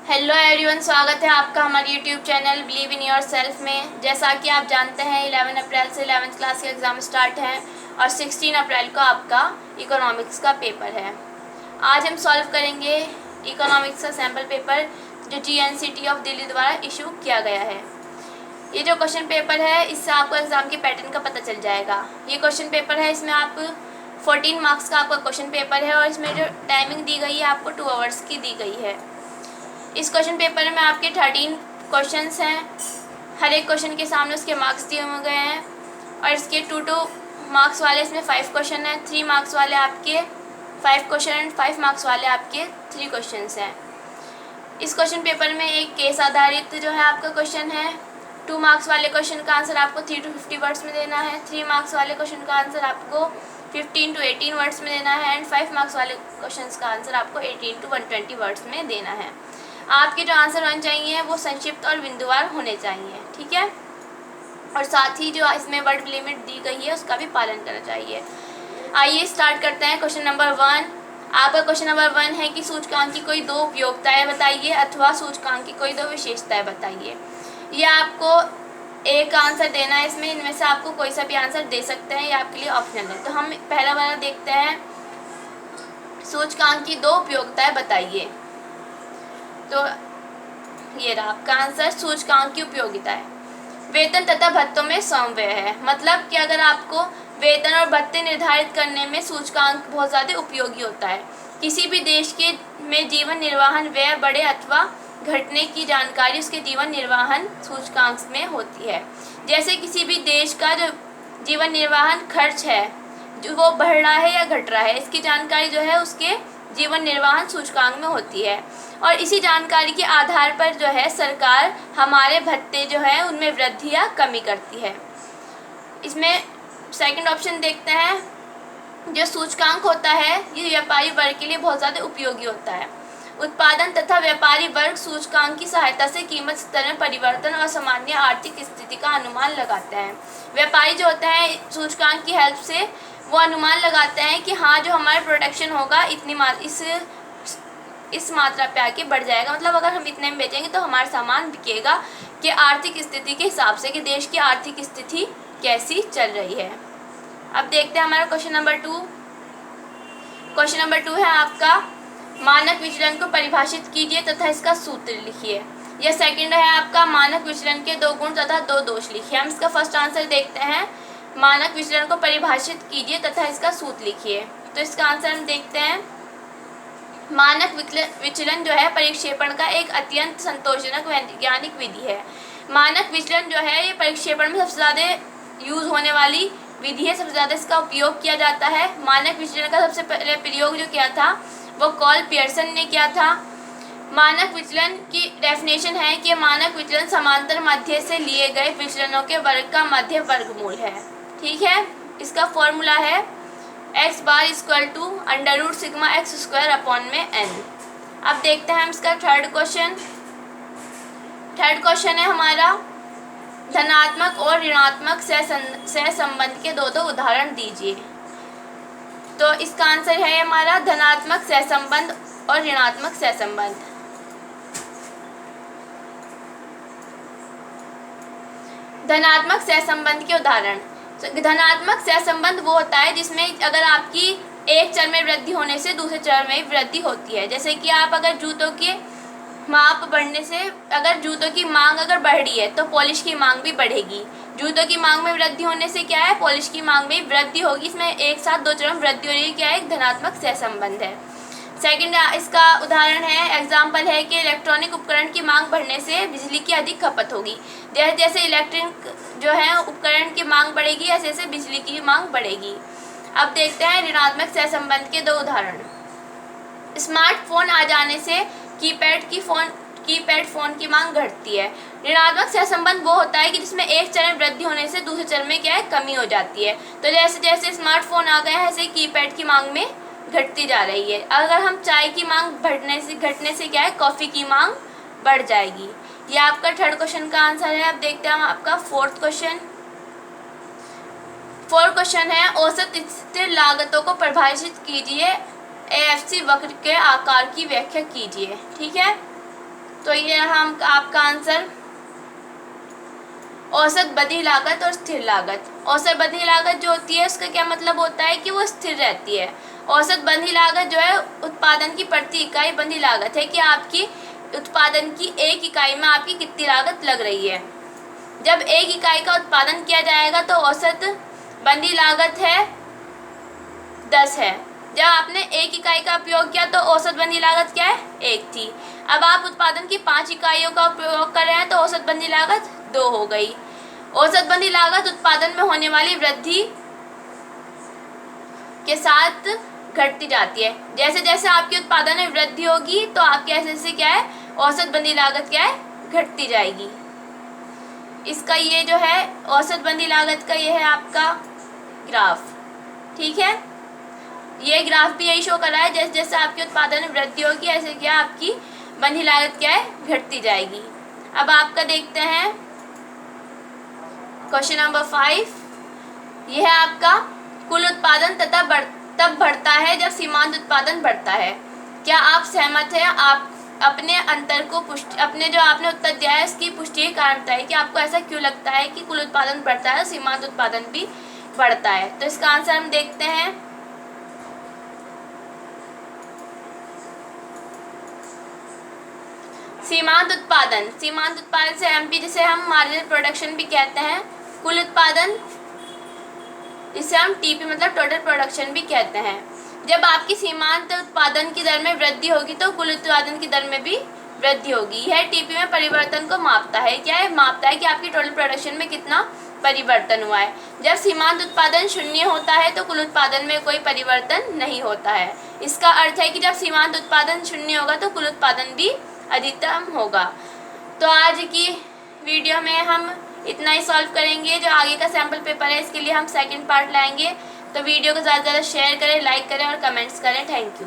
Hello everyone, स्वागत है आपका हमारे YouTube channel believe in your self में। जैसा कि आप जानते हैं 11 अप्रैल से 11th क्लास के एग्ज़ाम स्टार्ट हैं और 16 अप्रैल को आपका इकोनॉमिक्स का पेपर है। आज हम सॉल्व करेंगे इकोनॉमिक्स का सैम्पल पेपर जो GNCT ऑफ दिल्ली द्वारा इशू किया गया है। ये जो क्वेश्चन पेपर है इससे आपको एग्ज़ाम के पैटर्न का पता चल जाएगा। ये क्वेश्चन पेपर है, इसमें आप 14 मार्क्स का आपका क्वेश्चन पेपर है और इसमें जो टाइमिंग दी गई है आपको 2 आवर्स की दी गई है। इस क्वेश्चन पेपर में आपके 13 क्वेश्चंस हैं। हर एक क्वेश्चन के सामने उसके मार्क्स दिए हुए गए हैं और इसके 2 मार्क्स वाले इसमें 5 क्वेश्चन हैं, 3 मार्क्स वाले आपके 5 क्वेश्चन एंड 5 मार्क्स वाले आपके 3 क्वेश्चंस हैं। इस क्वेश्चन पेपर में एक केस आधारित जो है आपका क्वेश्चन है। 2 मार्क्स वाले क्वेश्चन का आंसर आपको 3 to 50 वर्ड्स में देना है। 3 मार्क्स वाले क्वेश्चन का आंसर आपको 15 to 18 वर्ड्स में देना है एंड 5 मार्क्स वाले क्वेश्चन का आंसर आपको 18 to 120 वर्ड्स में देना है। आपके जो आंसर होने चाहिए वो संक्षिप्त और बिंदुवार होने चाहिए, ठीक है। और साथ ही जो इसमें वर्ड लिमिट दी गई है उसका भी पालन करना चाहिए। आइए स्टार्ट करते हैं। Question number 1। आपका क्वेश्चन नंबर 1 है कि सूचकांक की कोई 2 उपयोगिताएं बताइए अथवा सूचकांक की कोई 2 विशेषताएं बताइए। ये आपको एक आंसर देना है। इसमें इनमें से आपको कोई सा भी आंसर दे सकते हैं, ये आपके लिए ऑप्शनल है। तो हम पहला वाला देखते हैं, सूचकांक की 2 उपयोगिताएं बताइए। तो ये रहा आपका आंसर, सूचकांक की उपयोगिता है। वेतन तथा भत्तों में समव्यय है। मतलब कि अगर आपको वेतन और भत्ते निर्धारित करने में सूचकांक बहुत ज़्यादा उपयोगी होता है। किसी भी देश के में जीवन निर्वाहन व्यय बढ़े अथवा घटने की जानकारी उसके जीवन निर्वाहन सूचकांक में होती है। जैसे किसी भी देश का जो जीवन निर्वाहन खर्च है जो वो बढ़ रहा है या घट रहा है, इसकी जानकारी जो है उसके जीवन निर्वाहन सूचकांक में होती है। और इसी जानकारी के आधार पर जो है सरकार हमारे भत्ते जो है उनमें वृद्धि या कमी करती है। इसमें सेकंड ऑप्शन देखते हैं, जो सूचकांक होता है ये व्यापारी वर्ग के लिए बहुत ज़्यादा उपयोगी होता है। उत्पादन तथा व्यापारी वर्ग सूचकांक की सहायता से कीमत स्तर में परिवर्तन और सामान्य आर्थिक स्थिति का अनुमान लगाते हैं। व्यापारी जो होते हैं सूचकांक की हेल्प से वो अनुमान लगाते हैं कि हाँ जो हमारा प्रोडक्शन होगा इतनी इस मात्रा पे आके बढ़ जाएगा। मतलब अगर हम इतने में बेचेंगे तो हमारा सामान बिकेगा कि आर्थिक स्थिति के हिसाब से कि देश की आर्थिक स्थिति कैसी चल रही है। अब देखते हैं हमारा क्वेश्चन नंबर 2। क्वेश्चन नंबर 2 है आपका, मानक विचलन को परिभाषित कीजिए तथा इसका सूत्र लिखिए। यह सेकंड है आपका, मानक विचलन के 2 गुण तथा 2 दोष लिखिए। हम इसका फर्स्ट आंसर देखते हैं, मानक विचलन को परिभाषित कीजिए तथा इसका सूत्र लिखिए। तो इसका आंसर हम देखते हैं, मानक विचलन जो है परिक्षेपण का एक अत्यंत संतोषजनक वैज्ञानिक विधि है। मानक विचलन जो है ये परिक्षेपण में सबसे ज़्यादा यूज़ होने वाली विधि है, सबसे ज़्यादा इसका उपयोग किया जाता है। मानक विचलन का सबसे पहले प्रयोग जो किया था वो कॉल पियर्सन ने किया था। मानक विचलन की डेफिनेशन है कि मानक विचलन समांतर मध्य से लिए गए विचलनों के वर्ग का मध्य वर्गमूल है, ठीक है। इसका फॉर्मूला है x बार इक्वल टू √σ² अपॉन में n। अब देखते हैं हम इसका थर्ड क्वेश्चन है हमारा, धनात्मक और ऋणात्मक सहसंबंध के 2 उदाहरण दीजिए। तो इसका आंसर है हमारा धनात्मक सहसंबंध और ऋणात्मक सहसंबंध। धनात्मक सहसंबंध के उदाहरण, धनात्मक सहसंबंध वो होता है जिसमें अगर आपकी एक चर में वृद्धि होने से दूसरे चर में वृद्धि होती है। जैसे कि आप अगर जूतों के माप बढ़ने से अगर जूतों की मांग अगर बढ़ रही है तो पॉलिश की मांग भी बढ़ेगी। जूतों की मांग में वृद्धि होने से क्या है, पॉलिश की मांग में वृद्धि होगी। इसमें एक साथ 2 चरों में वृद्धि हो रही है, क्या है, एक धनात्मक सहसंबंध है। सेकंड इसका उदाहरण है, एग्जाम्पल है कि इलेक्ट्रॉनिक उपकरण की मांग बढ़ने से बिजली की अधिक खपत होगी। जैसे जैसे इलेक्ट्रिक जो है उपकरण की मांग बढ़ेगी ऐसे ऐसे बिजली की मांग बढ़ेगी। अब देखते हैं ऋणात्मक सहसंबंध के 2 उदाहरण। स्मार्टफोन आ जाने से कीपैड फोन की मांग घटती है। ऋणात्मक सहसंबंध वो होता है कि जिसमें एक चर में वृद्धि होने से दूसरे चर में क्या है, कमी हो जाती है। तो जैसे जैसे स्मार्टफोन आ गया है ऐसे कीपैड की मांग में घटती जा रही है। अगर हम चाय की मांग घटने से क्या है, कॉफ़ी की मांग बढ़ जाएगी। ये आपका थर्ड क्वेश्चन का आंसर है। अब देखते हैं हम आपका फोर्थ क्वेश्चन है, औसत स्थिर लागतों को परिभाषित कीजिए। AFC वक्र के आकार की व्याख्या कीजिए, ठीक है। तो ये हम आपका आंसर औसत बंधी लागत और स्थिर लागत। औसत बंधी लागत जो होती है उसका क्या मतलब होता है कि वो स्थिर रहती है। औसत बंधी लागत जो है उत्पादन की प्रति इकाई बंधी लागत है कि आपकी उत्पादन की एक इकाई में आपकी कितनी लागत लग रही है। जब एक इकाई का उत्पादन किया जाएगा तो औसत बंधी लागत है 10 है। जब आपने एक इकाई का उपयोग किया तो औसत बंधी लागत क्या है 1 थी। अब आप उत्पादन की 5 इकाइयों का उपयोग कर रहे हैं तो औसत बंधी लागत 2 हो गई। औसत बंधी लागत उत्पादन में होने वाली वृद्धि के साथ घटती जाती है। जैसे जैसे आपके उत्पादन में वृद्धि होगी तो आपके ऐसे क्या है औसत बंधी लागत क्या है घटती जाएगी। इसका ये जो है औसत बंधी लागत का ये है आपका ग्राफ। ठीक है, ये ग्राफ भी यही शो कर रहा है जैसे जैसे आपके उत्पादन में वृद्धि होगी ऐसे क्या आपकी बंधी लागत क्या है घटती जाएगी। अब आपका देखते हैं क्वेश्चन नंबर 5। यह है आपका कुल उत्पादन तब बढ़ता है जब सीमांत उत्पादन बढ़ता है। क्या आप सहमत हैं? आप अपने अंतर को अपने जो आपने उत्तर दिया है इसकी पुष्टि के कारण बताइए कि आपको ऐसा क्यों लगता है कि कुल उत्पादन बढ़ता है और सीमांत उत्पादन भी बढ़ता है। तो इसका आंसर हम देखते हैं। सीमांत उत्पादन से एमपी जिसे हम मार्जिनल प्रोडक्शन भी कहते हैं, कुल उत्पादन जिसे हम टीपी मतलब टोटल प्रोडक्शन भी कहते हैं। जब आपकी सीमांत उत्पादन की दर में वृद्धि होगी तो कुल उत्पादन की दर में भी वृद्धि होगी। यह टीपी में परिवर्तन को मापता है। क्या है? मापता है कि आपकी टोटल प्रोडक्शन में कितना परिवर्तन हुआ है। जब सीमांत उत्पादन 0 होता है तो कुल उत्पादन में कोई परिवर्तन नहीं होता है। इसका अर्थ है कि जब सीमांत उत्पादन 0 होगा तो कुल उत्पादन भी अधिकतम होगा। तो आज की वीडियो में हम इतना ही सॉल्व करेंगे। जो आगे का सैम्पल पेपर है इसके लिए हम सेकंड पार्ट लाएंगे। तो वीडियो को ज़्यादा से ज़्यादा शेयर करें, लाइक करें और कमेंट्स करें। Thank you.